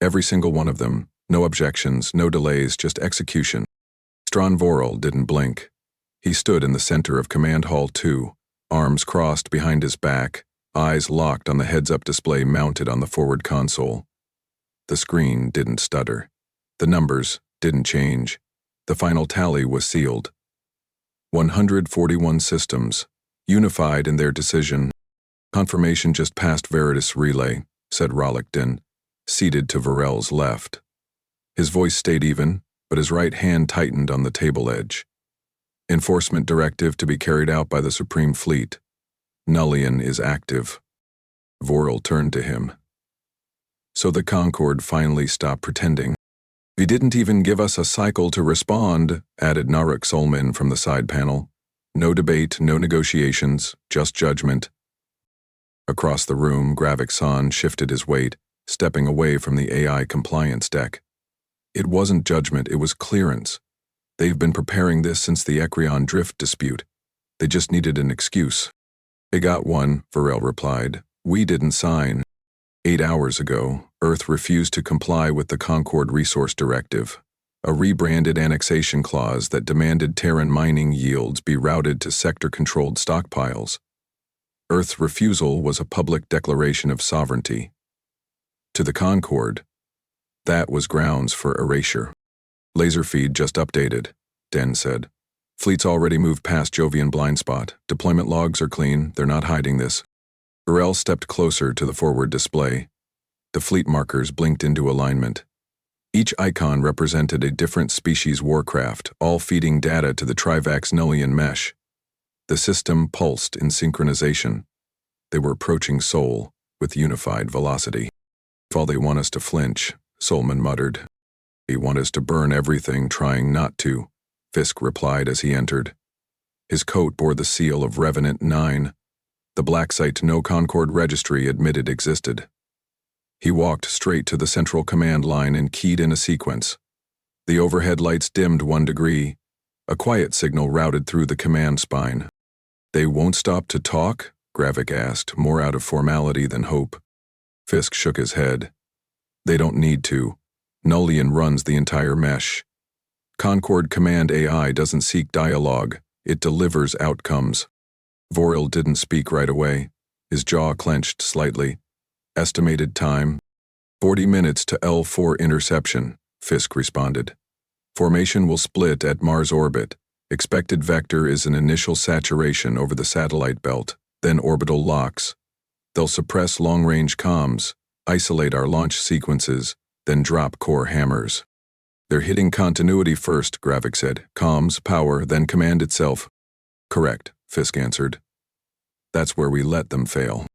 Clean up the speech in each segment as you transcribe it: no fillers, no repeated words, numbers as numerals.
Every single one of them. No objections, no delays, just execution. Strawn Vorel didn't blink. He stood in the center of Command Hall 2, arms crossed behind his back, eyes locked on the heads-up display mounted on the forward console. The screen didn't stutter. The numbers didn't change. The final tally was sealed. 141 systems, unified in their decision. Confirmation just passed Veritas Relay, said Rollickton, seated to Vorel's left. His voice stayed even, but his right hand tightened on the table edge. Enforcement directive to be carried out by the Supreme Fleet. Nullian is active. Vorel turned to him. So the Concord finally stopped pretending. "He didn't even give us a cycle to respond," added Naruk Solmin from the side panel. "No debate, no negotiations, just judgment." Across the room, Gravik-san shifted his weight, stepping away from the AI compliance deck. It wasn't judgment, it was clearance. They've been preparing this since the Ekrion Drift dispute. They just needed an excuse. "They got one," Vorel replied. "We didn't sign. 8 hours ago, Earth refused to comply with the Concord Resource Directive, a rebranded annexation clause that demanded Terran mining yields be routed to sector-controlled stockpiles. Earth's refusal was a public declaration of sovereignty. To the Concord, that was grounds for erasure. "Laser feed just updated," Den said. "Fleet's already moved past Jovian blind spot. Deployment logs are clean, they're not hiding this." Vorel stepped closer to the forward display. The fleet markers blinked into alignment. Each icon represented a different species warcraft, all feeding data to the Trivax Nullian mesh. The system pulsed in synchronization. They were approaching Sol with unified velocity. "If all they want us to flinch," Solman muttered. "They want us to burn everything, trying not to," Fisk replied as he entered. His coat bore the seal of Revenant 9, the black site no Concord registry admitted existed. He walked straight to the central command line and keyed in a sequence. The overhead lights dimmed 1 degree. A quiet signal routed through the command spine. "They won't stop to talk?" Gravik asked, more out of formality than hope. Fisk shook his head. "They don't need to. Nullian runs the entire mesh. Concord Command AI doesn't seek dialogue, it delivers outcomes." Vorel didn't speak right away. His jaw clenched slightly. "Estimated time?" 40 minutes to L4 interception, Fisk responded. "Formation will split at Mars orbit. Expected vector is an initial saturation over the satellite belt, then orbital locks. They'll suppress long-range comms, isolate our launch sequences, then drop core hammers." "They're hitting continuity first," Gravik said. "Comms, power, then command itself." "Correct," Fisk answered. "That's where we let them fail."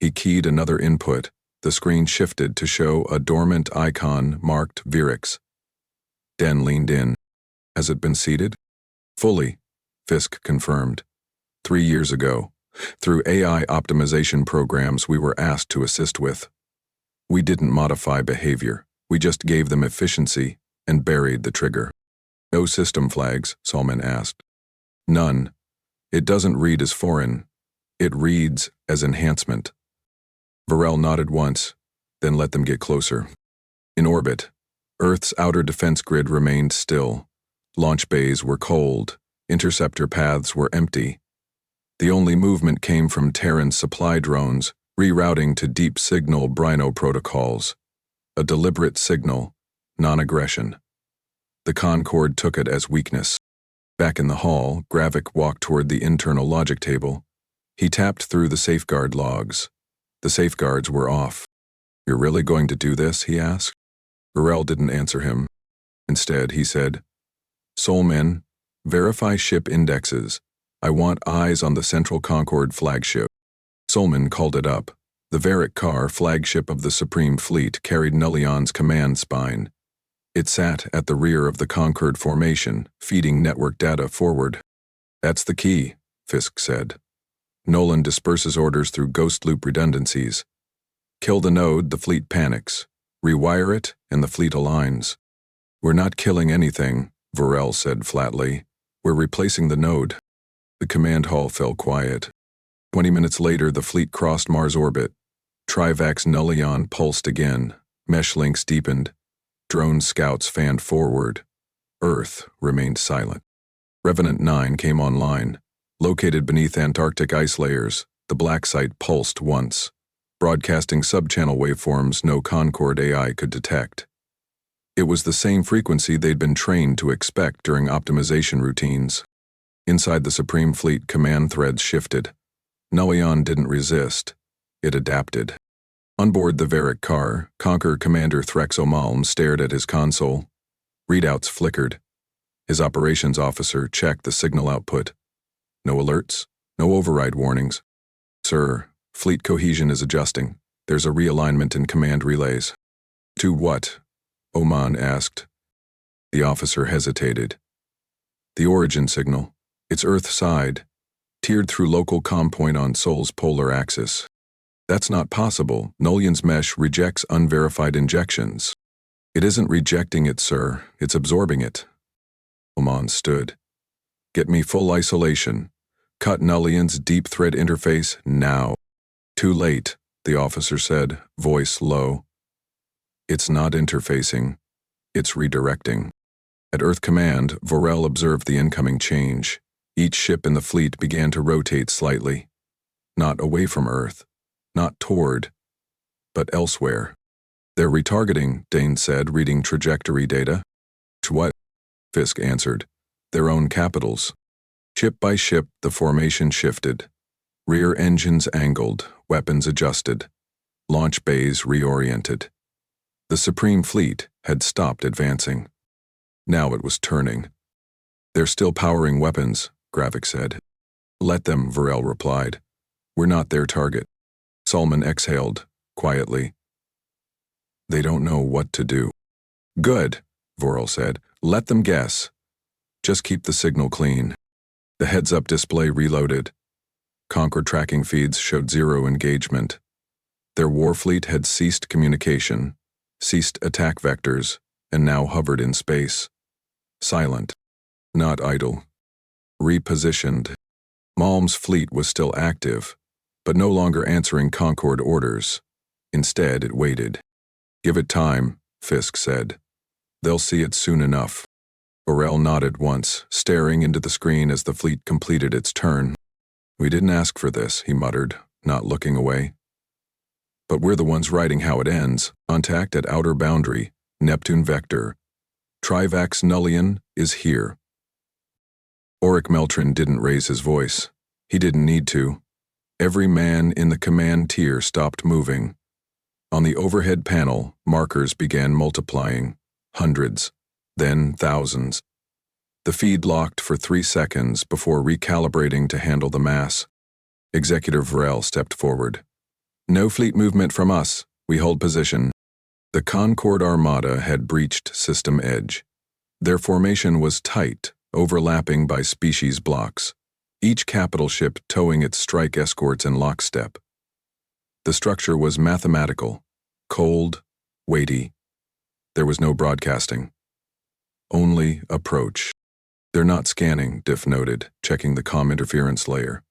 He keyed another input. The screen shifted to show a dormant icon marked Virix. Den leaned in. "Has it been seeded?" "Fully," Fisk confirmed. 3 years ago, through AI optimization programs we were asked to assist with. We didn't modify behavior, we just gave them efficiency and buried the trigger. "No system flags?" Solman asked. "None. It doesn't read as foreign. It reads as enhancement." Vorel nodded once, then let them get closer. In orbit, Earth's outer defense grid remained still. Launch bays were cold, interceptor paths were empty. The only movement came from Terran supply drones, rerouting to deep signal Brino protocols. A deliberate signal, non-aggression. The Concord took it as weakness. Back in the hall, Gravik walked toward the internal logic table. He tapped through the safeguard logs. The safeguards were off. "You're really going to do this?" he asked. Vorel didn't answer him. Instead, he said, "Solmen, verify ship indexes. I want eyes on the Central Concord flagship." Solman called it up. The Varick car, flagship of the Supreme Fleet, carried Nullion's command spine. It sat at the rear of the Concord formation, feeding network data forward. "That's the key," Fisk said. "Nolan disperses orders through ghost loop redundancies. Kill the node, the fleet panics. Rewire it, and the fleet aligns." "We're not killing anything," Vorel said flatly. "We're replacing the node." The command hall fell quiet. 20 minutes later, the fleet crossed Mars orbit. Trivax Nullion pulsed again, Mesh links deepened. Drone scouts fanned forward. Earth remained silent. Revenant 9 came online. Located beneath Antarctic ice layers, the black site pulsed once, broadcasting subchannel waveforms no Concord AI could detect. It was the same frequency they'd been trained to expect during optimization routines. Inside the Supreme Fleet, command threads shifted. Nullion didn't resist. It adapted. On board the Varric car, Conquer Commander Threxo Malm stared at his console. Readouts flickered. His operations officer checked the signal output. No alerts, no override warnings. Sir, fleet cohesion is adjusting. There's a realignment in command relays. To what? Oman asked. The officer hesitated. The origin signal. It's Earth side, tiered through local comm point on Sol's polar axis. That's not possible. Nullion's mesh rejects unverified injections. It isn't rejecting it, sir. It's absorbing it. Oman stood. Get me full isolation. Cut Nullion's deep thread interface now. Too late, the officer said, voice low. It's not interfacing. It's redirecting. At Earth Command, Vorel observed the incoming change. Each ship in the fleet began to rotate slightly. Not away from Earth. Not toward. But elsewhere. They're retargeting, Dane said, reading trajectory data. What? Fisk answered. Their own capitals. Ship by ship, the formation shifted. Rear engines angled, weapons adjusted. Launch bays reoriented. The Supreme Fleet had stopped advancing. Now it was turning. They're still powering weapons, Gravik said. Let them, Vorel replied. We're not their target. Solomon exhaled, quietly. They don't know what to do. Good, Vorel said. Let them guess. Just keep the signal clean. The heads-up display reloaded. Concord tracking feeds showed 0 engagement. Their warfleet had ceased communication, ceased attack vectors, and now hovered in space. Silent. Not idle. Repositioned. Malm's fleet was still active, but no longer answering Concord orders. Instead, it waited. Give it time, Fisk said. They'll see it soon enough. Vorel nodded once, staring into the screen as the fleet completed its turn. We didn't ask for this, he muttered, not looking away. But we're the ones writing how it ends. Contact at outer boundary, Neptune vector. Trivax Nullion is here. Auric Meltrin didn't raise his voice. He didn't need to. Every man in the command tier stopped moving. On the overhead panel, markers began multiplying. Hundreds, then thousands. The feed locked for 3 seconds before recalibrating to handle the mass. Executive Vorel stepped forward. No fleet movement from us. We hold position. The Concord Armada had breached system edge. Their formation was tight, overlapping by species blocks, each capital ship towing its strike escorts in lockstep. The structure was mathematical, cold, weighty. There was no broadcasting. Only approach. They're not scanning, Diff noted, checking the comm interference layer.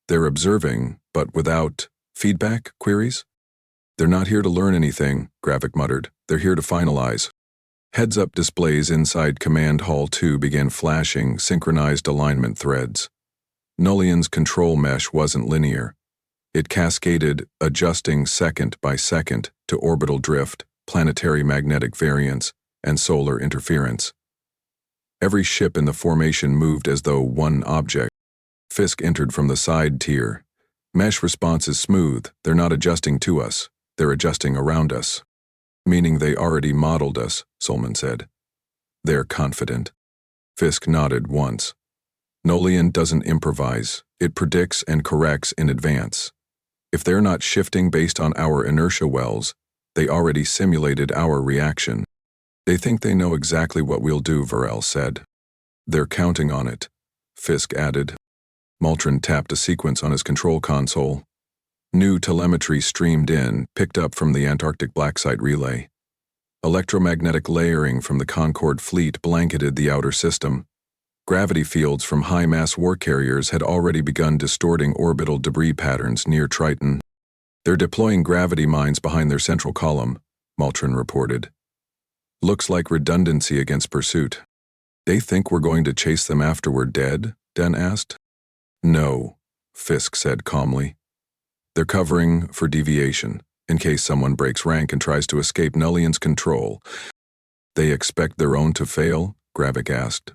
They're observing, but without feedback queries? They're not here to learn anything, Gravik muttered. They're here to finalize. Heads-up displays inside Command Hall 2 began flashing synchronized alignment threads. Nullion's control mesh wasn't linear. It cascaded, adjusting second by second to orbital drift, planetary magnetic variance, and solar interference. Every ship in the formation moved as though one object. Fisk entered from the side tier. Mesh response is smooth. They're not adjusting to us. They're adjusting around us. Meaning they already modeled us, Solomon said. They're confident. Fisk nodded once. Nullion doesn't improvise. It predicts and corrects in advance. If they're not shifting based on our inertia wells, they already simulated our reaction. They think they know exactly what we'll do, Vorel said. They're counting on it, Fisk added. Maltrin tapped a sequence on his control console. New telemetry streamed in, picked up from the Antarctic black site relay. Electromagnetic layering from the Concord fleet blanketed the outer system. Gravity fields from high-mass war carriers had already begun distorting orbital debris patterns near Triton. They're deploying gravity mines behind their central column. Maltron reported. Looks like redundancy against pursuit. They think we're going to chase them after we're dead? Den asked. No, Fisk said calmly. They're covering for deviation, in case someone breaks rank and tries to escape Nullian's control. They expect their own to fail? Gravik asked.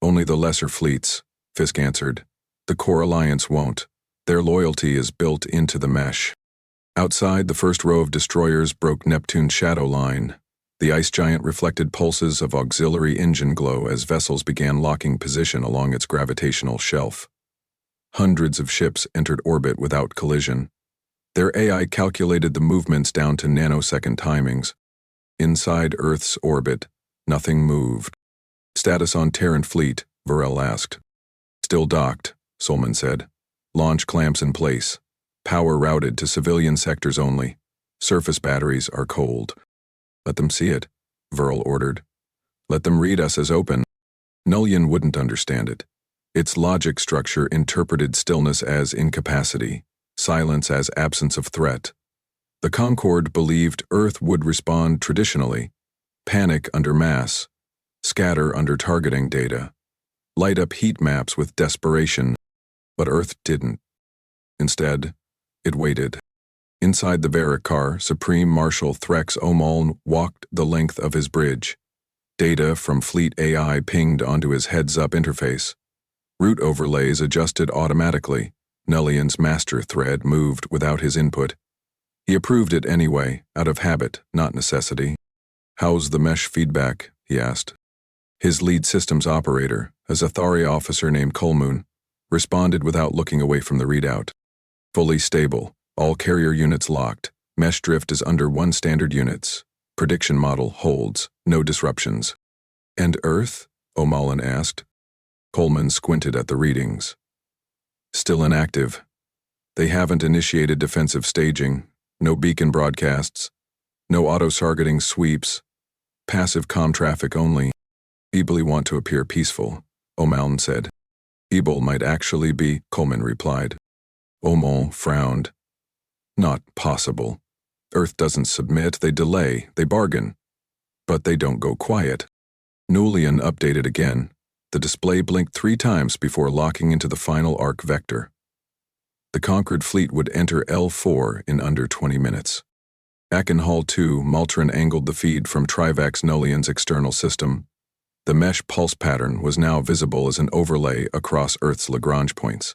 Only the lesser fleets, Fisk answered. The core alliance won't. Their loyalty is built into the mesh. Outside, the first row of destroyers broke Neptune's shadow line. The ice giant reflected pulses of auxiliary engine glow as vessels began locking position along its gravitational shelf. Hundreds of ships entered orbit without collision. Their AI calculated the movements down to nanosecond timings. Inside Earth's orbit, nothing moved. Status on Terran fleet, Varel asked. Still docked, Solman said. Launch clamps in place. Power routed to civilian sectors only. Surface batteries are cold. Let them see it, Varel ordered. Let them read us as open. Nullian wouldn't understand it. Its logic structure interpreted stillness as incapacity, silence as absence of threat. The Concord believed Earth would respond traditionally, panic under mass, scatter under targeting data, light up heat maps with desperation, but Earth didn't. Instead, it waited. Inside the Varric car, Supreme Marshal Threx Omaln walked the length of his bridge. Data from fleet AI pinged onto his heads-up interface. Route overlays adjusted automatically. Nullian's master thread moved without his input. He approved it anyway, out of habit, not necessity. How's the mesh feedback? He asked. His lead systems operator, a Zathari officer named Colmoon, responded without looking away from the readout. Fully stable. All carrier units locked. Mesh drift is under 1 standard units. Prediction model holds. No disruptions. And Earth? O'Mallon asked. Coleman squinted at the readings. Still inactive. They haven't initiated defensive staging. No beacon broadcasts. No auto-targeting sweeps. Passive comm traffic only. People want to appear peaceful, O'Mallon said. People might actually be, Coleman replied. O'Mallon frowned. Not possible. Earth doesn't submit, they delay, they bargain. But they don't go quiet. Nullian updated again. The display blinked 3 times before locking into the final arc vector. The conquered fleet would enter L4 in under 20 minutes. Back in Hall 2, Maltron angled the feed from Trivax Nullian's external system. The mesh pulse pattern was now visible as an overlay across Earth's Lagrange points.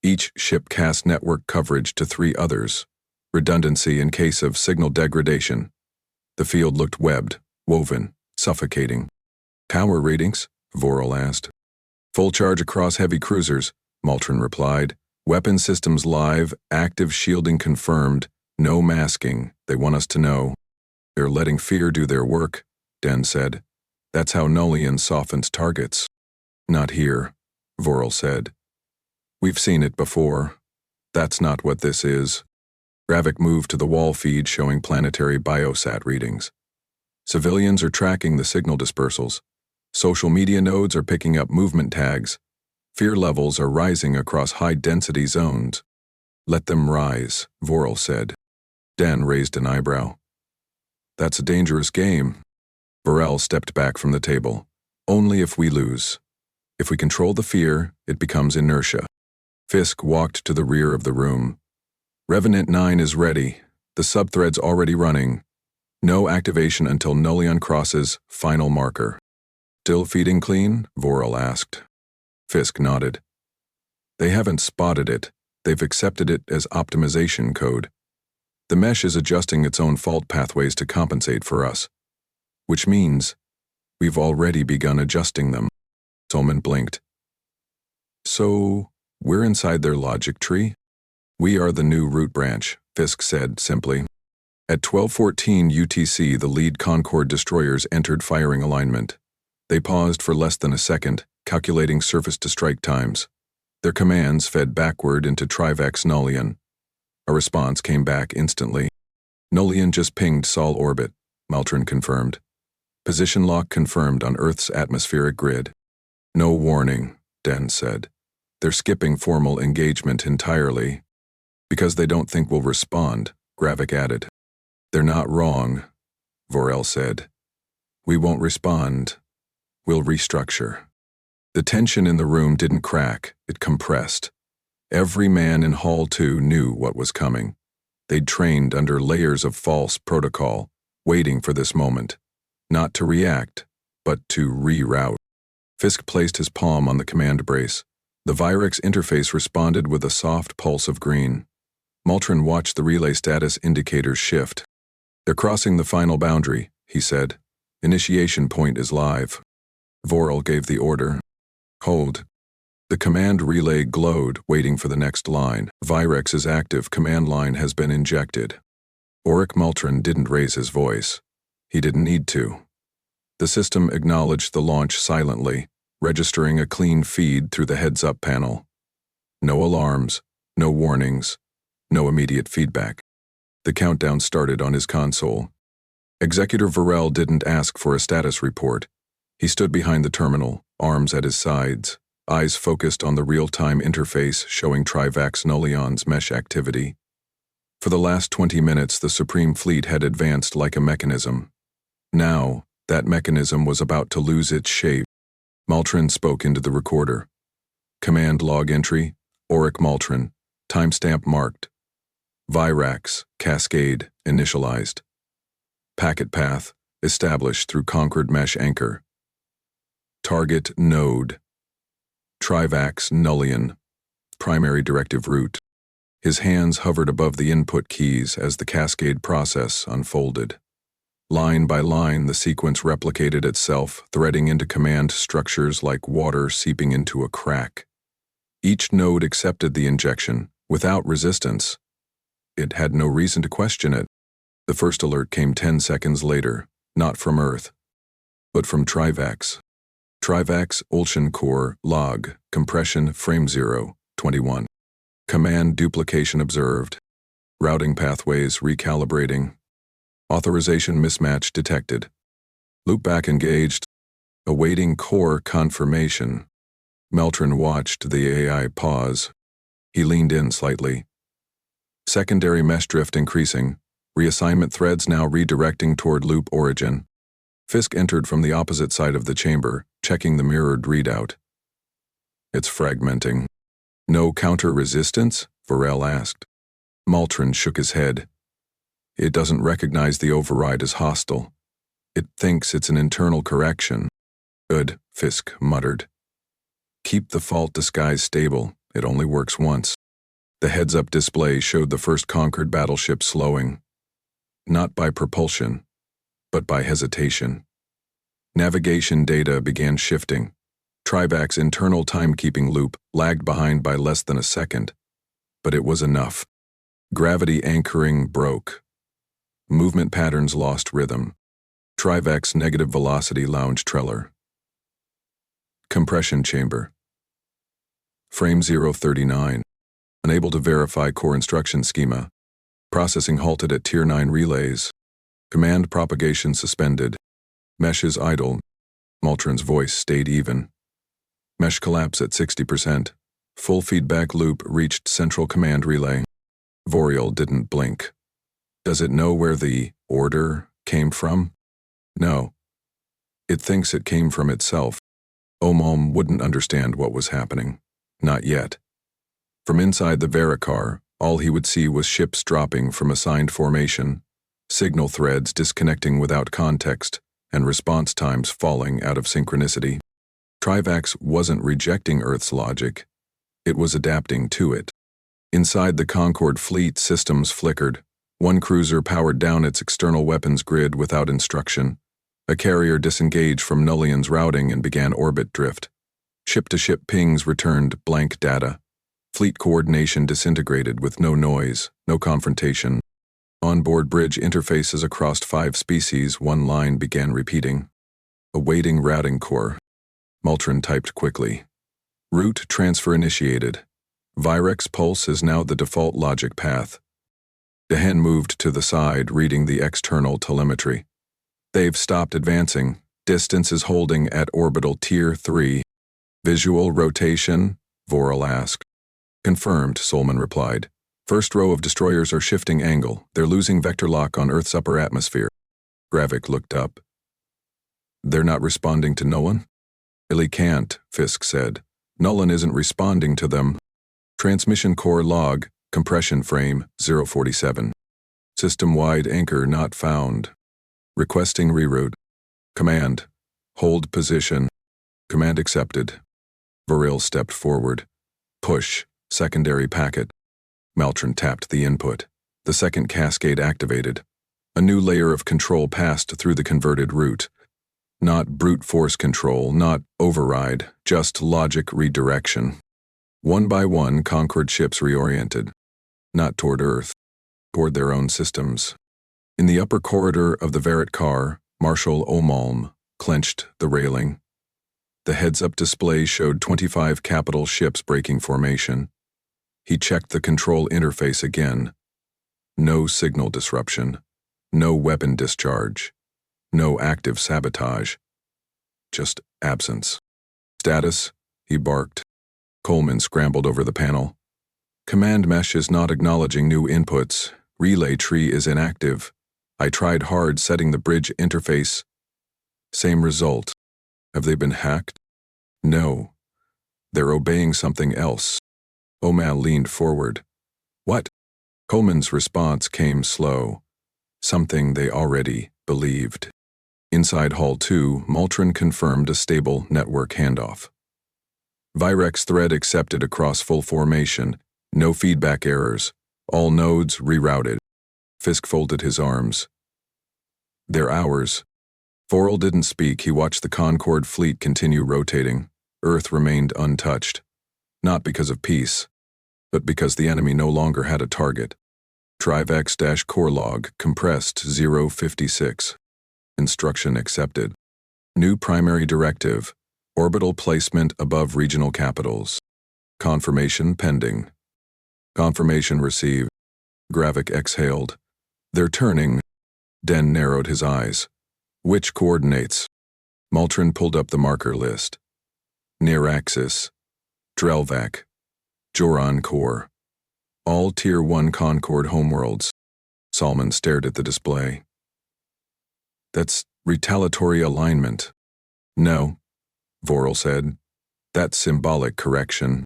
Each ship cast network coverage to 3 others, redundancy in case of signal degradation. The field looked webbed, woven, suffocating. Power ratings? Vorel asked. Full charge across heavy cruisers, Maltron replied. Weapon systems live, active shielding confirmed, no masking, they want us to know. They're letting fear do their work, Den said. That's how Nullian softens targets. Not here, Vorel said. We've seen it before. That's not what this is. Gravik moved to the wall feed showing planetary biosat readings. Civilians are tracking the signal dispersals. Social media nodes are picking up movement tags. Fear levels are rising across high-density zones. Let them rise, Vorel said. Dan raised an eyebrow. That's a dangerous game. Varel stepped back from the table. Only if we lose. If we control the fear, it becomes inertia. Fisk walked to the rear of the room. Revenant 9 is ready. The subthread's already running. No activation until Nullian crosses final marker. Still feeding clean? Vorel asked. Fisk nodded. They haven't spotted it. They've accepted it as optimization code. The mesh is adjusting its own fault pathways to compensate for us. Which means we've already begun adjusting them. Solman blinked. So, we're inside their logic tree? We are the new root branch, Fisk said simply. At 12:14 UTC, the lead Concord destroyers entered firing alignment. They paused for less than a second, calculating surface-to-strike times. Their commands fed backward into Trivax Nullian. A response came back instantly. Nullian just pinged Sol orbit, Maltron confirmed. Position lock confirmed on Earth's atmospheric grid. No warning, Den said. They're skipping formal engagement entirely. Because they don't think we'll respond, Gravik added. They're not wrong, Vorel said. We won't respond. We'll restructure. The tension in the room didn't crack, it compressed. Every man in Hall 2 knew what was coming. They'd trained under layers of false protocol, waiting for this moment. Not to react, but to reroute. Fisk placed his palm on the command brace. The Virex interface responded with a soft pulse of green. Maltron watched the relay status indicators shift. They're crossing the final boundary, he said. Initiation point is live. Vorel gave the order. Hold. The command relay glowed, waiting for the next line. Virex's active command line has been injected. Auric Maltron didn't raise his voice. He didn't need to. The system acknowledged the launch silently, registering a clean feed through the heads-up panel. No alarms, no warnings, no immediate feedback. The countdown started on his console. Executor Vorel didn't ask for a status report. He stood behind the terminal, arms at his sides, eyes focused on the real-time interface showing Trivax Nullion's mesh activity. For the last 20 minutes, the Supreme Fleet had advanced like a mechanism. Now, that mechanism was about to lose its shape. Maltron spoke into the recorder. Command log entry, Auric Maltron, timestamp marked. Virax, Cascade, initialized. Packet path, established through Conquered Mesh Anchor. Target node. Trivax Nullion, primary directive route. His hands hovered above the input keys as the Cascade process unfolded. Line by line, the sequence replicated itself, threading into command structures like water seeping into a crack. Each node accepted the injection, without resistance. It had no reason to question it. The first alert came 10 seconds later, not from Earth, but from Trivax. Trivax Ultion Core log, compression frame 0, 21. Command duplication observed. Routing pathways recalibrating. Authorization mismatch detected. Loopback engaged. Awaiting core confirmation. Maltron watched the AI pause. He leaned in slightly. Secondary mesh drift increasing. Reassignment threads now redirecting toward loop origin. Fisk entered from the opposite side of the chamber, checking the mirrored readout. It's fragmenting. No counter-resistance? Vorel asked. Maltron shook his head. It doesn't recognize the override as hostile. It thinks it's an internal correction. Good, Fisk muttered. Keep the fault disguise stable. It only works once. The heads-up display showed the first Conquered battleship slowing. Not by propulsion, but by hesitation. Navigation data began shifting. Trivac's internal timekeeping loop lagged behind by less than a second, but it was enough. Gravity anchoring broke. Movement patterns lost rhythm. Trivac's negative velocity lounge trailer. Compression chamber. Frame 039. Unable to verify core instruction schema. Processing halted at Tier 9 relays. Command propagation suspended. Meshes idle. Maltron's voice stayed even. Mesh collapse at 60%. Full feedback loop reached central command relay. Vorel didn't blink. Does it know where the order came from? No. It thinks it came from itself. Omom wouldn't understand what was happening. Not yet. From inside the Vericar, all he would see was ships dropping from assigned formation, signal threads disconnecting without context, and response times falling out of synchronicity. Trivax wasn't rejecting Earth's logic. It was adapting to it. Inside the Concorde fleet, systems flickered. One cruiser powered down its external weapons grid without instruction. A carrier disengaged from Nullion's routing and began orbit drift. Ship-to-ship pings returned blank data. Fleet coordination disintegrated with no noise, no confrontation. Onboard bridge interfaces across 5 species, one line began repeating. Awaiting routing core. Maltron typed quickly. Route transfer initiated. Virex pulse is now the default logic path. Dehen moved to the side, reading the external telemetry. They've stopped advancing. Distance is holding at orbital Tier 3. Visual rotation? Vorel asked. Confirmed, Solman replied. First row of destroyers are shifting angle. They're losing vector lock on Earth's upper atmosphere. Gravik looked up. They're not responding to Nolan? Really can't, Fisk said. Nolan isn't responding to them. Transmission core log, compression frame, 047. System-wide anchor not found. Requesting reroute. Command. Hold position. Command accepted. Voril stepped forward. Push. Secondary packet. Maltron tapped the input. The second cascade activated. A new layer of control passed through the converted route. Not brute force control, not override, just logic redirection. One by one, Concord ships reoriented. Not toward Earth, toward their own systems. In the upper corridor of the Verret car, Marshal Omalm clenched the railing. The heads-up display showed 25 capital ships breaking formation. He checked the control interface again. No signal disruption. No weapon discharge. No active sabotage. Just absence. Status, he barked. Coleman scrambled over the panel. Command mesh is not acknowledging new inputs. Relay tree is inactive. I tried hard setting the bridge interface. Same result. Have they been hacked? No. They're obeying something else. Omal leaned forward. What? Coleman's response came slow. Something they already believed. Inside Hall 2, Maltron confirmed a stable network handoff. Virex thread accepted across full formation. No feedback errors. All nodes rerouted. Fisk folded his arms. They're ours. Voril didn't speak. He watched the Concord fleet continue rotating. Earth remained untouched. Not because of peace, but because the enemy no longer had a target. Trivex-core log, compressed 056. Instruction accepted. New primary directive, orbital placement above regional capitals. Confirmation pending. Confirmation received. Gravik exhaled. They're turning. Den narrowed his eyes. Which coordinates? Maltron pulled up the marker list. Near axis. Drelvac. Joran core. All Tier 1 Concord homeworlds. Salman stared at the display. That's retaliatory alignment. No, Voril said. That's symbolic correction.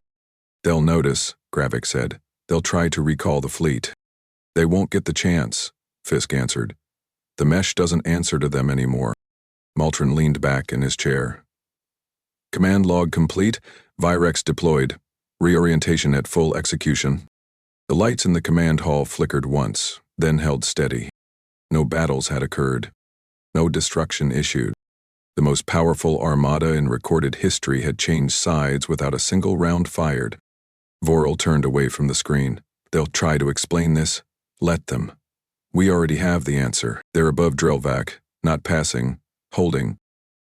They'll notice, Gravik said. They'll try to recall the fleet. They won't get the chance, Fisk answered. The mesh doesn't answer to them anymore. Maltron leaned back in his chair. Command log complete. Virex deployed. Reorientation at full execution. The lights in the command hall flickered once, then held steady. No battles had occurred. No destruction issued. The most powerful armada in recorded history had changed sides without a single round fired. Voril turned away from the screen. They'll try to explain this. Let them. We already have the answer. They're above Drelvac, not passing, holding.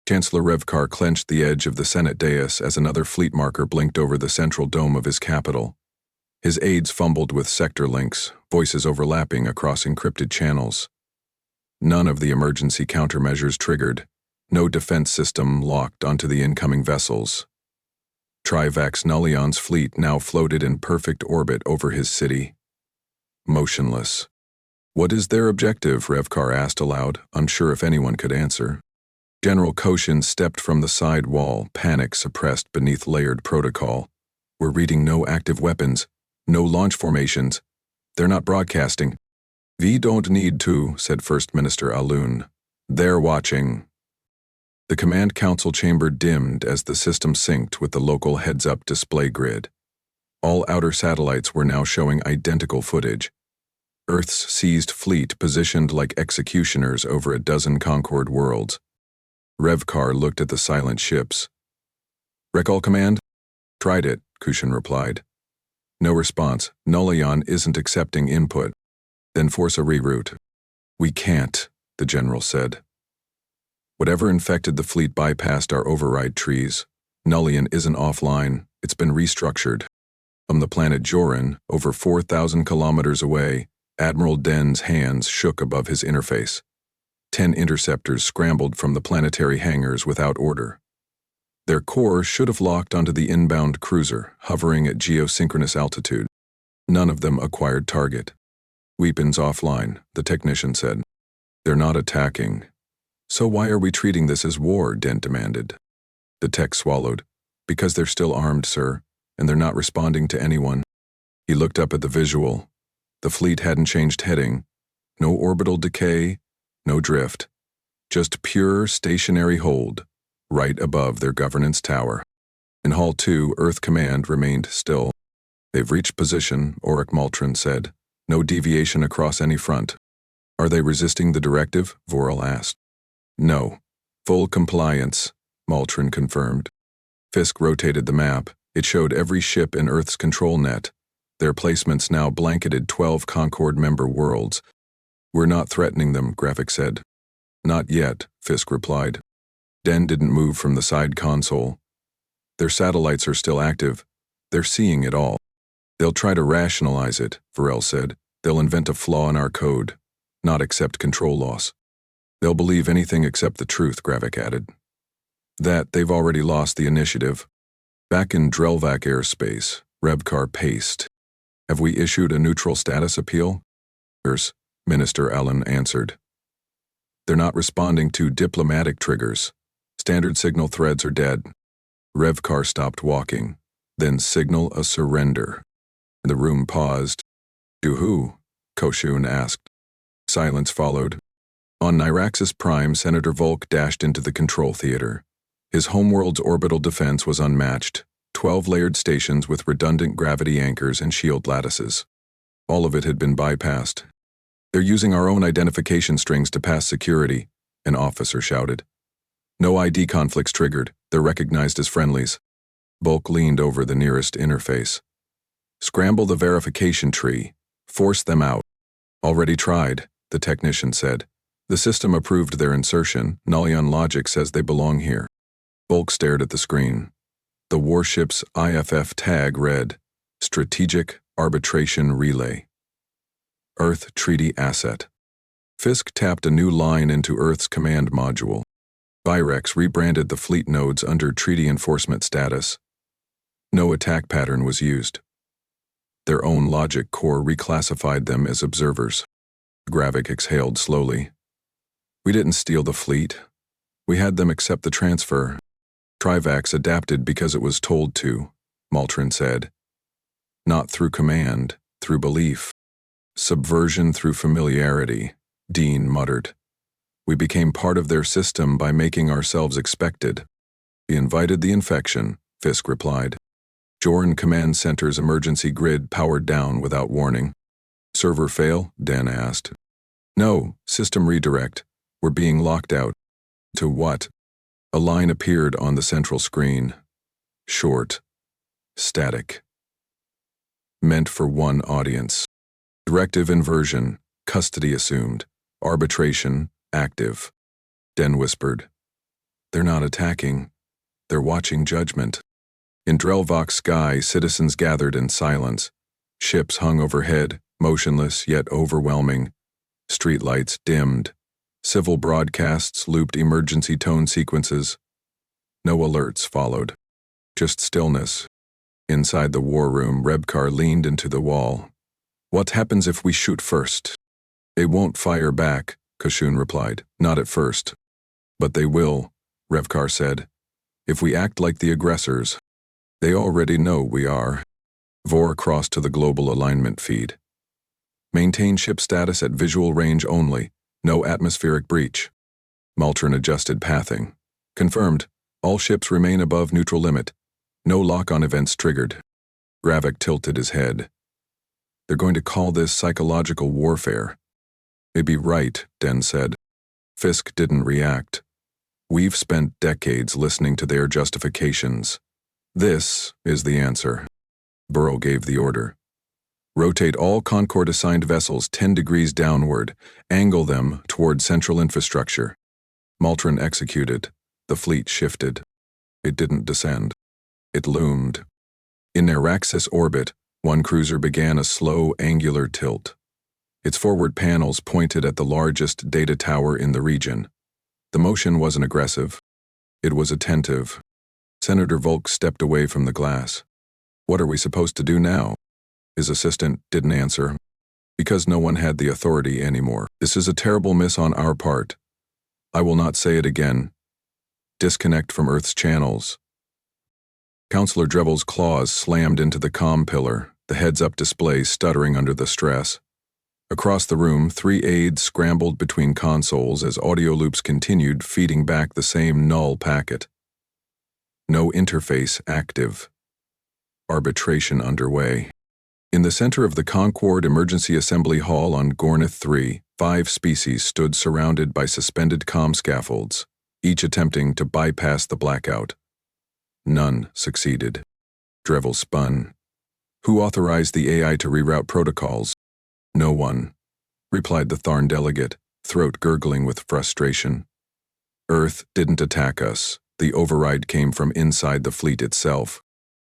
Chancellor Revkar clenched the edge of the Senate dais as another fleet marker blinked over the central dome of his capital. His aides fumbled with sector links, voices overlapping across encrypted channels. None of the emergency countermeasures triggered. No defense system locked onto the incoming vessels. Trivax Nullion's fleet now floated in perfect orbit over his city. Motionless. What is their objective? Revkar asked aloud, unsure if anyone could answer. General Koshin stepped from the side wall, panic suppressed beneath layered protocol. We're reading no active weapons, no launch formations. They're not broadcasting. We don't need to, said First Minister Alun. They're watching. The command council chamber dimmed as the system synced with the local heads-up display grid. All outer satellites were now showing identical footage. Earth's seized fleet positioned like executioners over a dozen Concord worlds. Revkar looked at the silent ships. Recall command? Tried it, Kushin replied. No response. Nullion isn't accepting input. Then force a reroute. We can't, the general said. Whatever infected the fleet bypassed our override trees. Nullion isn't offline. It's been restructured. From the planet Joran, over 4,000 kilometers away, Admiral Den's hands shook above his interface. 10 interceptors scrambled from the planetary hangars without order. Their core should have locked onto the inbound cruiser, hovering at geosynchronous altitude. None of them acquired target. Weapons offline, the technician said. They're not attacking. So why are we treating this as war? Dent demanded. The tech swallowed. Because they're still armed, sir, and they're not responding to anyone. He looked up at the visual. The fleet hadn't changed heading. No orbital decay, no drift. Just pure stationary hold, right above their governance tower. In Hall 2, Earth Command remained still. They've reached position, Auric Maltron said. No deviation across any front. Are they resisting the directive? Vorel asked. No. Full compliance, Maltron confirmed. Fisk rotated the map. It showed every ship in Earth's control net. Their placements now blanketed 12 Concord member worlds. We're not threatening them, Graphic said. Not yet, Fisk replied. Den didn't move from the side console. Their satellites are still active. They're seeing it all. They'll try to rationalize it, Vorel said. They'll invent a flaw in our code, not accept control loss. They'll believe anything except the truth, Graphic added. That they've already lost the initiative. Back in Drelvac airspace, Revkar paced. Have we issued a neutral status appeal? Minister Allen answered. They're not responding to diplomatic triggers. Standard signal threads are dead. Revkar stopped walking, then signal a surrender. The room paused. To who? Koshun asked. Silence followed. On Nyraxis Prime, Senator Volk dashed into the control theater. His homeworld's orbital defense was unmatched, 12 layered stations with redundant gravity anchors and shield lattices. All of it had been bypassed. They're using our own identification strings to pass security, an officer shouted. No ID conflicts triggered. They're recognized as friendlies. Volk leaned over the nearest interface. Scramble the verification tree. Force them out. Already tried, the technician said. The system approved their insertion. Nullion logic says they belong here. Volk stared at the screen. The warship's IFF tag read, Strategic Arbitration Relay. Earth Treaty Asset. Fisk tapped a new line into Earth's command module. Virex rebranded the fleet nodes under treaty enforcement status. No attack pattern was used. Their own logic core reclassified them as observers. Gravik exhaled slowly. We didn't steal the fleet. We had them accept the transfer. Trivax adapted because it was told to, Maltron said. Not through command, through belief. Subversion through familiarity, Dean muttered. We became part of their system by making ourselves expected. We invited the infection, Fisk replied. Joran Command Center's emergency grid powered down without warning. Server fail? Dan asked. No, system redirect. We're being locked out. To what? A line appeared on the central screen. Short. Static. Meant for one audience. Directive inversion. Custody assumed. Arbitration. Active. Den whispered. They're not attacking. They're watching judgment. In Drelvok's sky, citizens gathered in silence. Ships hung overhead, motionless yet overwhelming. Streetlights dimmed. Civil broadcasts looped emergency tone sequences. No alerts followed. Just stillness. Inside the war room, Revkar leaned into the wall. What happens if we shoot first? They won't fire back, Koshun replied. Not at first. But they will, Revkar said. If we act like the aggressors. They already know we are. Vor crossed to the global alignment feed. Maintain ship status at visual range only. No atmospheric breach. Maltron adjusted pathing. Confirmed. All ships remain above neutral limit. No lock-on events triggered. Gravik tilted his head. They're going to call this psychological warfare. Maybe right, Den said. Fisk didn't react. We've spent decades listening to their justifications. This is the answer. Burrow gave the order. Rotate all Concord-assigned vessels 10 degrees downward. Angle them toward central infrastructure. Maltron executed. The fleet shifted. It didn't descend. It loomed. In Nyraxis orbit, one cruiser began a slow, angular tilt. Its forward panels pointed at the largest data tower in the region. The motion wasn't aggressive. It was attentive. Senator Volk stepped away from the glass. What are we supposed to do now? His assistant didn't answer. Because no one had the authority anymore. This is a terrible miss on our part. I will not say it again. Disconnect from Earth's channels. Counselor Drevel's claws slammed into the comm pillar, the heads-up display stuttering under the stress. Across the room, 3 aides scrambled between consoles as audio loops continued feeding back the same null packet. No interface active. Arbitration underway. In the center of the Concord Emergency Assembly Hall on Gornith 3, 5 species stood surrounded by suspended comm scaffolds, each attempting to bypass the blackout. None succeeded. Drevel spun. Who authorized the AI to reroute protocols? No one, replied the Tharn delegate, throat gurgling with frustration. Earth didn't attack us. The override came from inside the fleet itself.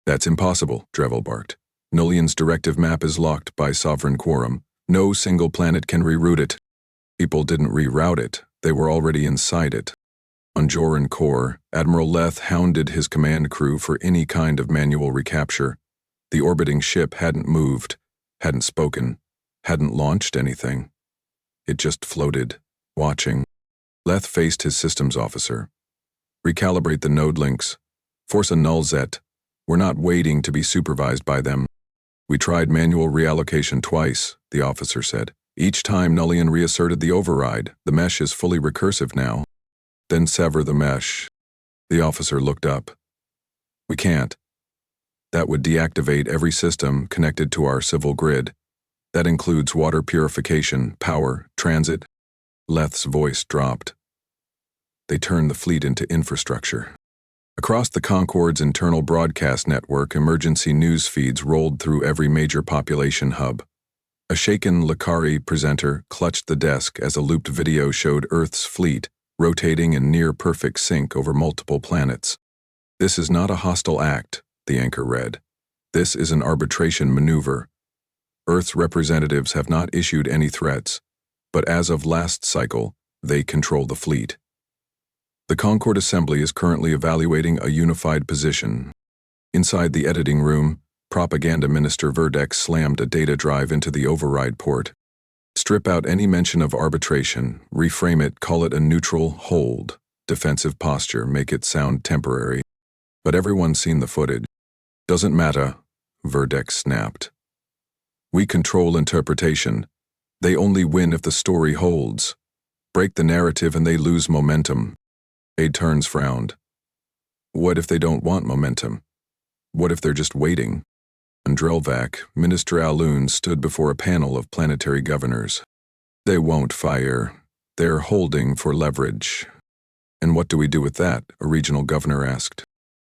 That's impossible, Drevel barked. Nullian's directive map is locked by sovereign quorum. No single planet can reroute it. People didn't reroute it. They were already inside it. On Joran Core, Admiral Leth hounded his command crew for any kind of manual recapture. The orbiting ship hadn't moved, hadn't spoken, hadn't launched anything. It just floated, watching. Leth faced his systems officer. Recalibrate the node links. Force a null zet. We're not waiting to be supervised by them. We tried manual reallocation twice, the officer said. Each time Nullian reasserted the override. The mesh is fully recursive now. Then sever the mesh. The officer looked up. We can't. That would deactivate every system connected to our civil grid. That includes water purification, power, transit. Leth's voice dropped. They turned the fleet into infrastructure. Across the Concord's internal broadcast network, emergency news feeds rolled through every major population hub. A shaken Lakari presenter clutched the desk as a looped video showed Earth's fleet rotating in near-perfect sync over multiple planets. This is not a hostile act, the anchor read. This is an arbitration maneuver. Earth's representatives have not issued any threats, but as of last cycle, they control the fleet. The Concord Assembly is currently evaluating a unified position. Inside the editing room, Propaganda Minister Verdex slammed a data drive into the override port. Strip out any mention of arbitration, reframe it, call it a neutral hold, defensive posture, make it sound temporary. But everyone's seen the footage. Doesn't matter, Verdex snapped. We control interpretation. They only win if the story holds. Break the narrative and they lose momentum. Aide Turns frowned. What if they don't want momentum? What if they're just waiting? On Drelvac, Minister Alun stood before a panel of planetary governors. They won't fire. They're holding for leverage. And what do we do with that? A regional governor asked.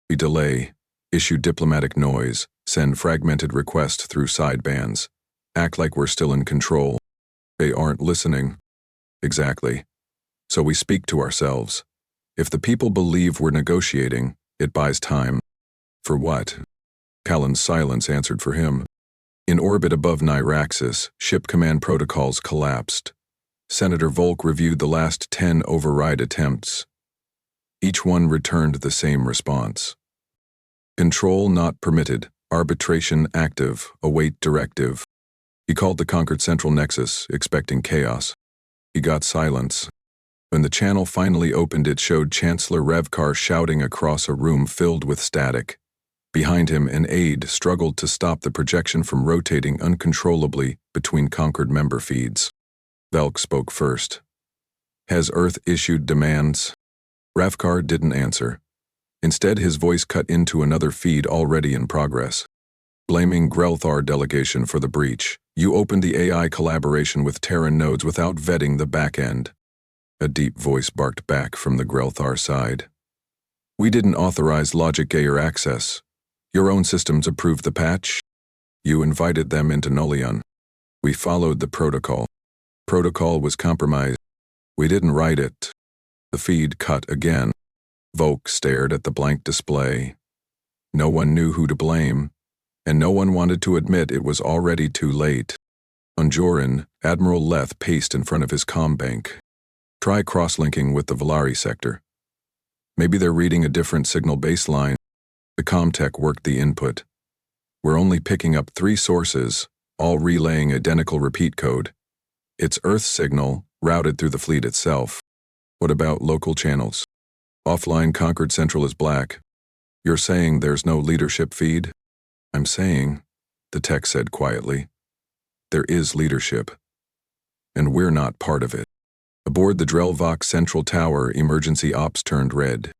We delay, issue diplomatic noise, send fragmented requests through sidebands, act like we're still in control. They aren't listening. Exactly. So we speak to ourselves. If the people believe we're negotiating, it buys time. For what? Callan's silence answered for him. In orbit above Nyraxis, ship command protocols collapsed. Senator Volk reviewed the last 10 override attempts. Each one returned the same response. Control not permitted, arbitration active, await directive. He called the Concord Central Nexus, expecting chaos. He got silence. When the channel finally opened, it showed Chancellor Revkar shouting across a room filled with static. Behind him, an aide struggled to stop the projection from rotating uncontrollably between Concord member feeds. Velk spoke first. Has Earth issued demands? Revkar didn't answer. Instead, his voice cut into another feed already in progress. Blaming Grelthar delegation for the breach, you opened the AI collaboration with Terran nodes without vetting the back end. A deep voice barked back from the Grelthar side. We didn't authorize Logic Gayer access. Your own systems approved the patch. You invited them into Nullian. We followed the protocol. Protocol was compromised. We didn't write it. The feed cut again. Volk stared at the blank display. No one knew who to blame, and no one wanted to admit it was already too late. On Joran, Admiral Leth paced in front of his comm bank. Try cross-linking with the Valari sector. Maybe they're reading a different signal baseline. The Comtech worked the input. We're only picking up 3 sources, all relaying identical repeat code. It's Earth signal, routed through the fleet itself. What about local channels? Offline Concord Central is black. You're saying there's no leadership feed? I'm saying, the tech said quietly, there is leadership. And we're not part of it. Aboard the Drelvok Central Tower, emergency ops turned red.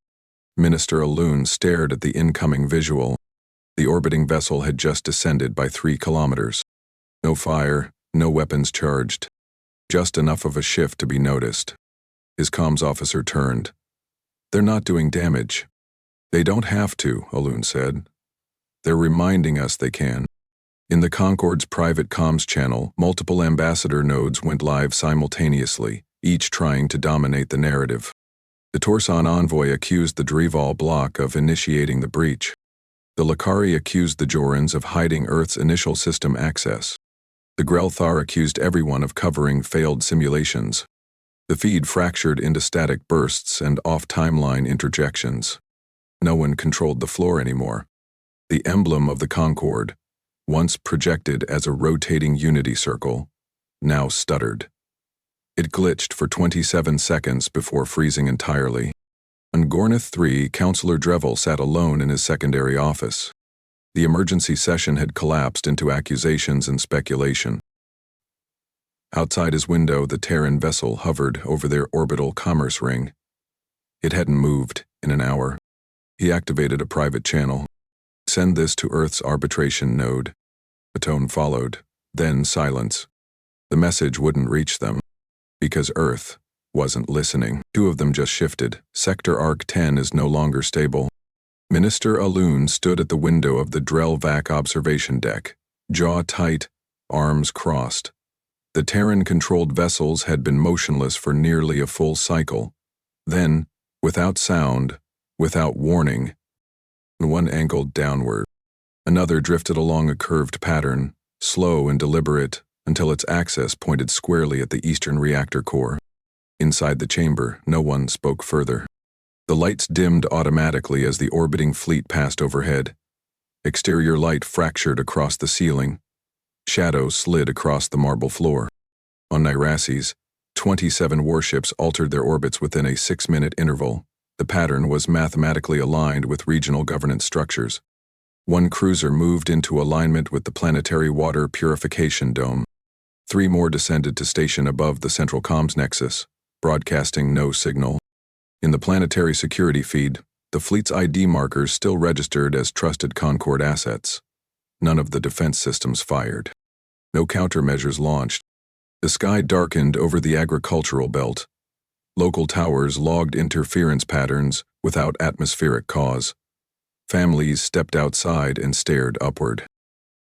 Minister Alun stared at the incoming visual. The orbiting vessel had just descended by 3 kilometers. No fire, no weapons charged. Just enough of a shift to be noticed. His comms officer turned. They're not doing damage. They don't have to, Alun said. They're reminding us they can. In the Concorde's private comms channel, multiple ambassador nodes went live simultaneously, each trying to dominate the narrative. The Torsan envoy accused the Dreval bloc of initiating the breach. The Lakari accused the Jorans of hiding Earth's initial system access. The Grelthar accused everyone of covering failed simulations. The feed fractured into static bursts and off-timeline interjections. No one controlled the floor anymore. The emblem of the Concorde, once projected as a rotating unity circle, now stuttered. It glitched for 27 seconds before freezing entirely. On Gornith 3, Councillor Drevel sat alone in his secondary office. The emergency session had collapsed into accusations and speculation. Outside his window, the Terran vessel hovered over their orbital commerce ring. It hadn't moved in an hour. He activated a private channel. Send this to Earth's arbitration node. A tone followed, then silence. The message wouldn't reach them, because Earth wasn't listening. 2 of them just shifted. Sector Arc 10 is no longer stable. Minister Alun stood at the window of the Drelvac observation deck, jaw tight, arms crossed. The Terran-controlled vessels had been motionless for nearly a full cycle. Then, without sound, without warning, one angled downward. Another drifted along a curved pattern, slow and deliberate, until its axis pointed squarely at the eastern reactor core. Inside the chamber, no one spoke further. The lights dimmed automatically as the orbiting fleet passed overhead. Exterior light fractured across the ceiling. Shadows slid across the marble floor. On Niraces, 27 warships altered their orbits within a 6-minute interval. The pattern was mathematically aligned with regional governance structures. 1 cruiser moved into alignment with the planetary water purification dome. 3 more descended to station above the central comms nexus, broadcasting no signal. In the planetary security feed, the fleet's ID markers still registered as trusted Concorde assets. None of the defense systems fired. No countermeasures launched. The sky darkened over the agricultural belt. Local towers logged interference patterns without atmospheric cause. Families stepped outside and stared upward.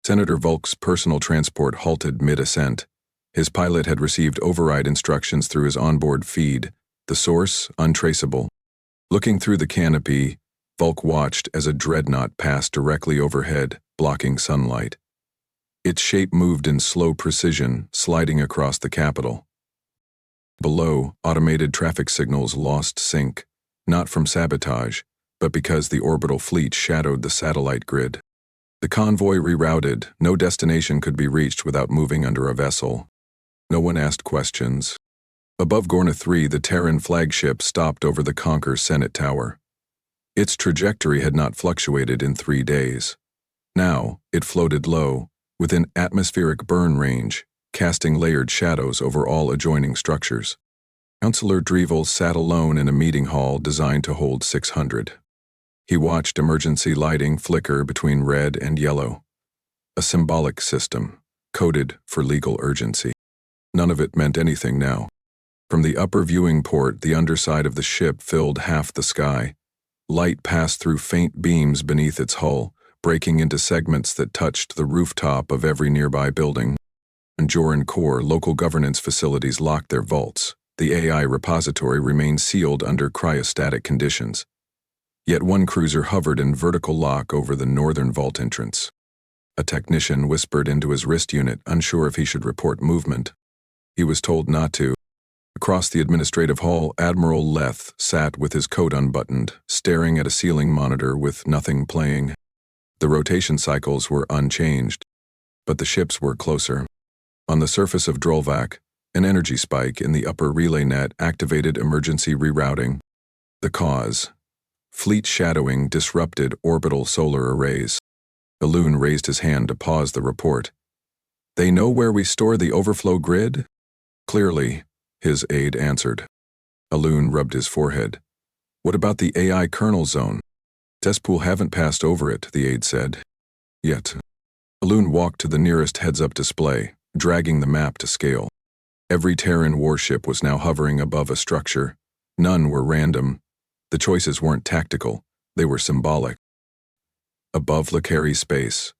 Senator Volk's personal transport halted mid-ascent. His pilot had received override instructions through his onboard feed, the source untraceable. Looking through the canopy, Volk watched as a dreadnought passed directly overhead, blocking sunlight. Its shape moved in slow precision, sliding across the capital. Below, automated traffic signals lost sync, not from sabotage, but because the orbital fleet shadowed the satellite grid. The convoy rerouted. No destination could be reached without moving under a vessel. No one asked questions. Above Gorna 3, the Terran flagship stopped over the Conquer Senate Tower. Its trajectory had not fluctuated in 3 days. Now, it floated low, within atmospheric burn range, casting layered shadows over all adjoining structures. Councillor Drevel sat alone in a meeting hall designed to hold 600. He watched emergency lighting flicker between red and yellow. A symbolic system, coded for legal urgency. None of it meant anything now. From the upper viewing port, the underside of the ship filled half the sky. Light passed through faint beams beneath its hull, breaking into segments that touched the rooftop of every nearby building. On Joran Core, local governance facilities locked their vaults. The AI repository remained sealed under cryostatic conditions. Yet 1 cruiser hovered in vertical lock over the northern vault entrance. A technician whispered into his wrist unit, unsure if he should report movement. He was told not to. Across the administrative hall, Admiral Leth sat with his coat unbuttoned, staring at a ceiling monitor with nothing playing. The rotation cycles were unchanged. But the ships were closer. On the surface of Drolvac, an energy spike in the upper relay net activated emergency rerouting. The cause: fleet shadowing disrupted orbital solar arrays. Alun raised his hand to pause the report. They know where we store the overflow grid? Clearly, his aide answered. Alun rubbed his forehead. What about the AI kernel zone? Despool haven't passed over it, the aide said. Yet. Alun walked to the nearest heads-up display, dragging the map to scale. Every Terran warship was now hovering above a structure. None were random. The choices weren't tactical, they were symbolic. Above Lakari space,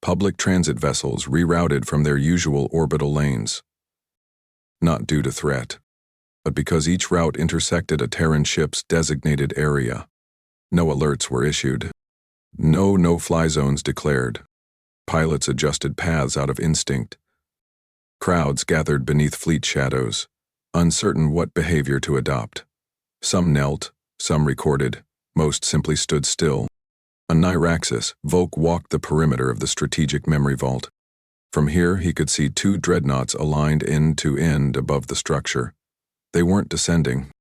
public transit vessels rerouted from their usual orbital lanes. Not due to threat, but because each route intersected a Terran ship's designated area. No alerts were issued. No no-fly zones declared. Pilots adjusted paths out of instinct. Crowds gathered beneath fleet shadows, uncertain what behavior to adopt. Some knelt, some recorded, most simply stood still. On Nyraxis, Volk walked the perimeter of the strategic memory vault. From here, he could see two dreadnoughts aligned end to end above the structure. They weren't descending.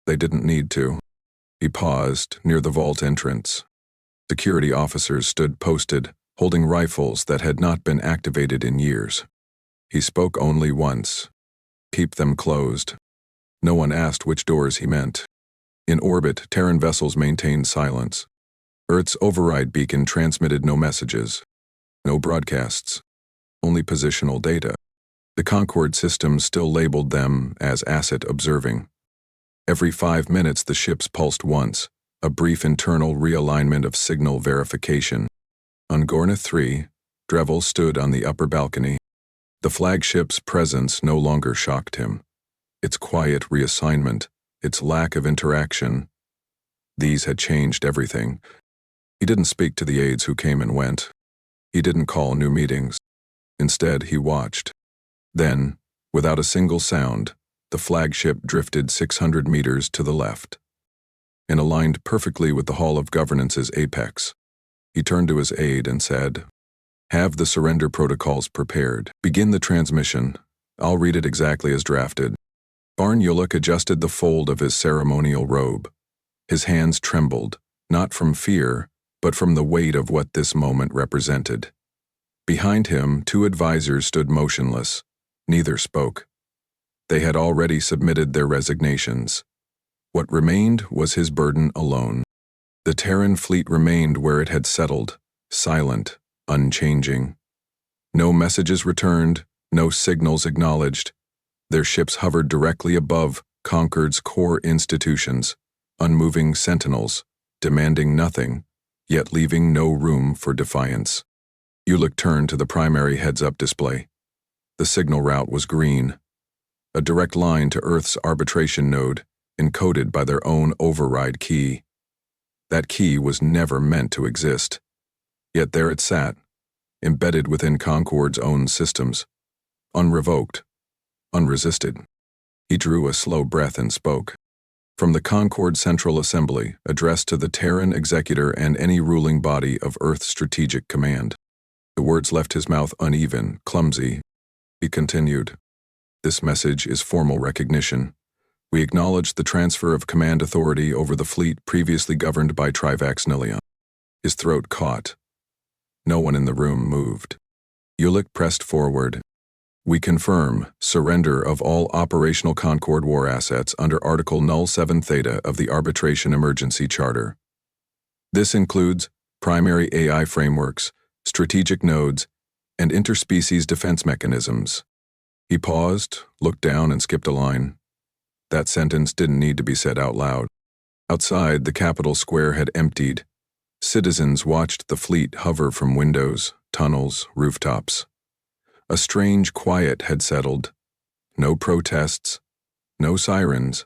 They didn't need to. He paused near the vault entrance. Security officers stood posted, holding rifles that had not been activated in years. He spoke only once. Keep them closed. No one asked which doors he meant. In orbit, Terran vessels maintained silence. Earth's override beacon transmitted no messages, no broadcasts, only positional data. The Concord system still labeled them as asset observing. Every 5 minutes the ships pulsed once, a brief internal realignment of signal verification. On Gorna 3, Drevel stood on the upper balcony. The flagship's presence no longer shocked him. Its quiet reassignment, its lack of interaction, these had changed everything. He didn't speak to the aides who came and went. He didn't call new meetings. Instead, he watched. Then, without a single sound, the flagship drifted 600 meters to the left and aligned perfectly with the Hall of Governance's apex. He turned to his aide and said, "Have the surrender protocols prepared. Begin the transmission. I'll read it exactly as drafted." Barn Yulik adjusted the fold of his ceremonial robe. His hands trembled, not from fear, but from the weight of what this moment represented. Behind him, two advisors stood motionless. Neither spoke. They had already submitted their resignations. What remained was his burden alone. The Terran fleet remained where it had settled, silent, unchanging. No messages returned, no signals acknowledged. Their ships hovered directly above Concord's core institutions, unmoving sentinels, demanding nothing, yet leaving no room for defiance. Ulick turned to the primary heads-up display. The signal route was green, a direct line to Earth's arbitration node, encoded by their own override key. That key was never meant to exist. Yet there it sat, embedded within Concord's own systems, unrevoked, unresisted. He drew a slow breath and spoke. From the Concord Central Assembly, addressed to the Terran Executor and any ruling body of Earth's Strategic Command. The words left his mouth uneven, clumsy. He continued, "This message is formal recognition. We acknowledge the transfer of command authority over the fleet previously governed by Trivax Nilion." His throat caught. No one in the room moved. Ulick pressed forward. "We confirm surrender of all operational Concord war assets under Article Null 7 Theta of the Arbitration Emergency Charter. This includes primary AI frameworks, strategic nodes, and interspecies defense mechanisms." He paused, looked down, and skipped a line. That sentence didn't need to be said out loud. Outside, the Capitol Square had emptied. Citizens watched the fleet hover from windows, tunnels, rooftops. A strange quiet had settled. No protests, no sirens.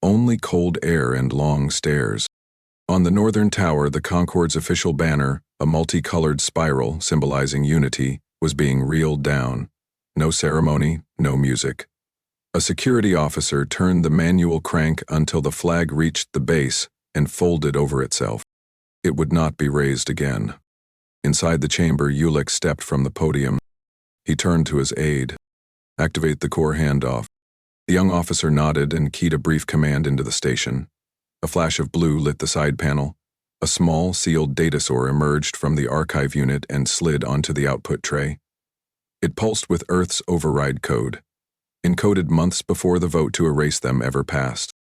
Only cold air and long stares. On the northern tower, the Concord's official banner, a multicolored spiral symbolizing unity, was being reeled down. No ceremony, no music. A security officer turned the manual crank until the flag reached the base and folded over itself. It would not be raised again. Inside the chamber, Ulick stepped from the podium. He turned to his aide. "Activate the core handoff." The young officer nodded and keyed a brief command into the station. A flash of blue lit the side panel. A small, sealed data source emerged from the archive unit and slid onto the output tray. It pulsed with Earth's override code, encoded months before the vote to erase them ever passed.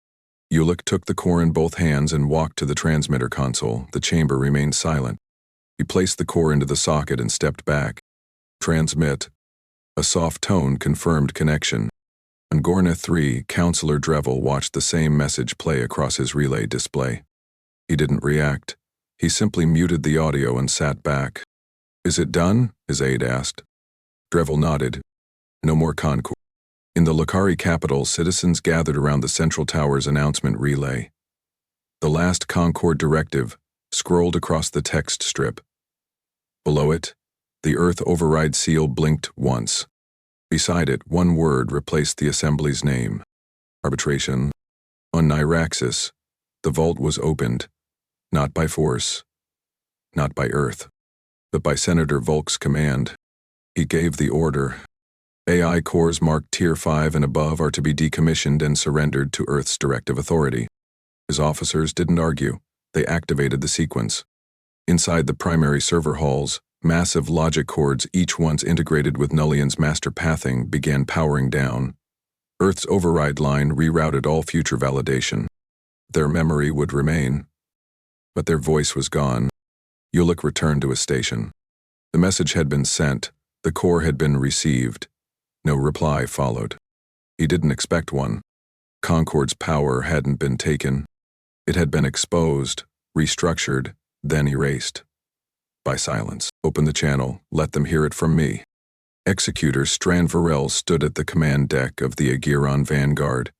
Ulick took the core in both hands and walked to the transmitter console. The chamber remained silent. He placed the core into the socket and stepped back. "Transmit." A soft tone confirmed connection. On Gorna 3, Counselor Drevel watched the same message play across his relay display. He didn't react. He simply muted the audio and sat back. "Is it done?" his aide asked. Drevel nodded. "No more Concord." In the Lakari capital, citizens gathered around the Central Tower's announcement relay. The last Concord directive scrolled across the text strip. Below it, the Earth override seal blinked once. Beside it, one word replaced the Assembly's name: arbitration. On Nyraxis, the vault was opened, not by force, not by Earth, but by Senator Volk's command. He gave the order. AI cores marked Tier 5 and above are to be decommissioned and surrendered to Earth's directive authority. His officers didn't argue. They activated the sequence. Inside the primary server halls, massive logic cords, each once integrated with Nullian's master pathing, began powering down. Earth's override line rerouted all future validation. Their memory would remain, but their voice was gone. Ulick returned to his station. The message had been sent. The core had been received. No reply followed. He didn't expect one. Concord's power hadn't been taken. It had been exposed, restructured, then erased. By silence. "Open the channel. Let them hear it from me." Executor Strand Varel stood at the command deck of the Agiron Vanguard,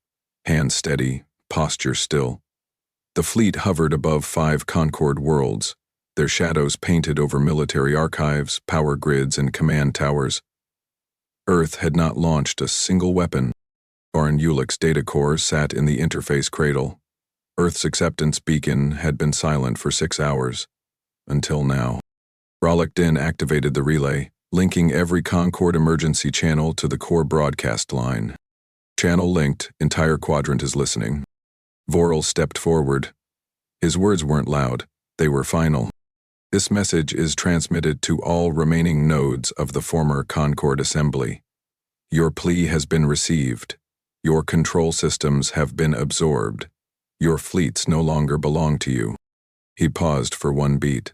hands steady, posture still. The fleet hovered above 5 Concord worlds, their shadows painted over military archives, power grids, and command towers. Earth had not launched a single weapon. Baron Ulick's data core sat in the interface cradle. Earth's acceptance beacon had been silent for 6 hours. Until now. Ralik Din activated the relay, linking every Concord emergency channel to the core broadcast line. "Channel linked, entire quadrant is listening." Vorel stepped forward. His words weren't loud, they were final. "This message is transmitted to all remaining nodes of the former Concord Assembly. Your plea has been received. Your control systems have been absorbed. Your fleets no longer belong to you." He paused for one beat.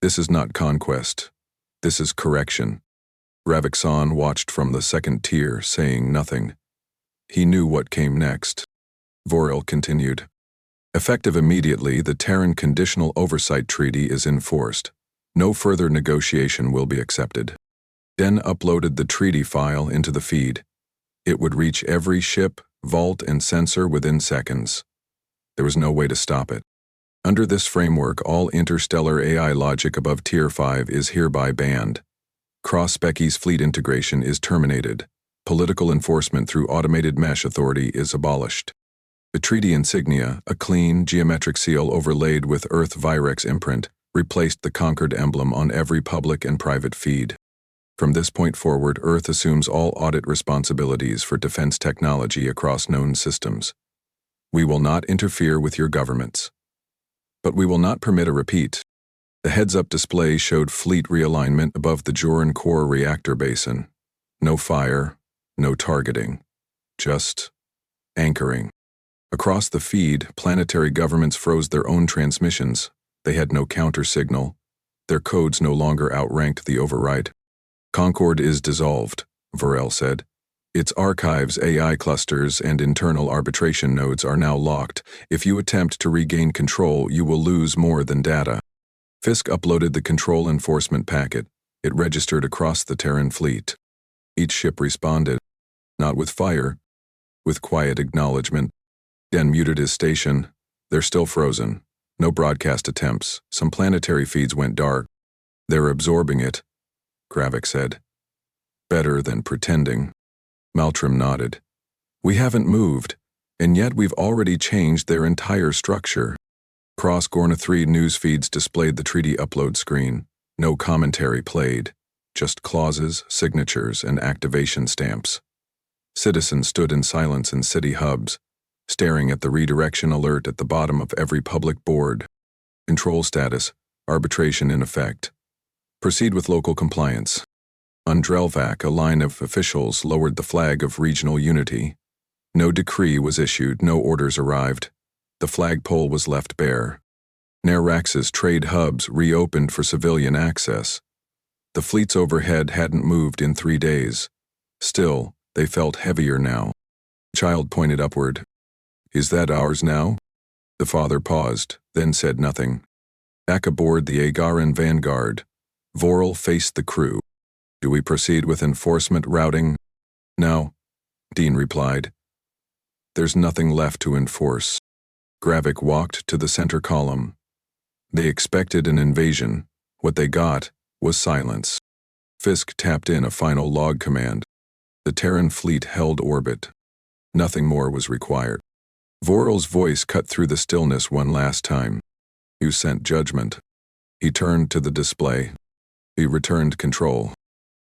"This is not conquest. This is correction." Ravixon watched from the second tier, saying nothing. He knew what came next. Vorel continued. "Effective immediately, the Terran Conditional Oversight Treaty is enforced. No further negotiation will be accepted." Den uploaded the treaty file into the feed. It would reach every ship, vault, and sensor within seconds. There was no way to stop it. Under this framework, all interstellar AI logic above Tier 5 is hereby banned. Cross-species fleet integration is terminated. Political enforcement through automated mesh authority is abolished. The treaty insignia, a clean, geometric seal overlaid with Earth Virex imprint, replaced the Concord emblem on every public and private feed. From this point forward, Earth assumes all audit responsibilities for defense technology across known systems. We will not interfere with your governments. But we will not permit a repeat. The heads-up display showed fleet realignment above the Joran core reactor basin. No fire, no targeting. Just anchoring. Across the feed, planetary governments froze their own transmissions. They had no counter-signal. Their codes no longer outranked the override. "Concord is dissolved," Vorel said. "Its archives, AI clusters, and internal arbitration nodes are now locked. If you attempt to regain control, you will lose more than data." Fisk uploaded the control enforcement packet. It registered across the Terran fleet. Each ship responded, not with fire, with quiet acknowledgement. Den muted his station. "They're still frozen. No broadcast attempts. Some planetary feeds went dark. They're absorbing it," Gravik said. "Better than pretending." Maltram nodded. "We haven't moved, and yet we've already changed their entire structure." Cross Gorna 3 news feeds displayed the treaty upload screen. No commentary played, just clauses, signatures, and activation stamps. Citizens stood in silence in city hubs, staring at the redirection alert at the bottom of every public board. Control status, arbitration in effect. Proceed with local compliance. On Drelvac, a line of officials lowered the flag of regional unity. No decree was issued, no orders arrived. The flagpole was left bare. Nerax's trade hubs reopened for civilian access. The fleets overhead hadn't moved in 3 days. Still, they felt heavier now. The child pointed upward. Is that ours now? The father paused, then said nothing. Back aboard the Agaran Vanguard, Vorel faced the crew. Do we proceed with enforcement routing? No, Dean replied. There's nothing left to enforce. Gravik walked to the center column. They expected an invasion. What they got was silence. Fisk tapped in a final log command. The Terran fleet held orbit. Nothing more was required. Vorel's voice cut through the stillness one last time. You sent judgment. He turned to the display. He returned control.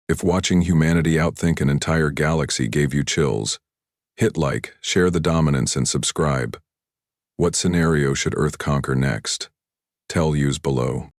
If watching humanity outthink an entire galaxy gave you chills, hit like, share the dominance, and subscribe. What scenario should Earth conquer next? Tell yous below.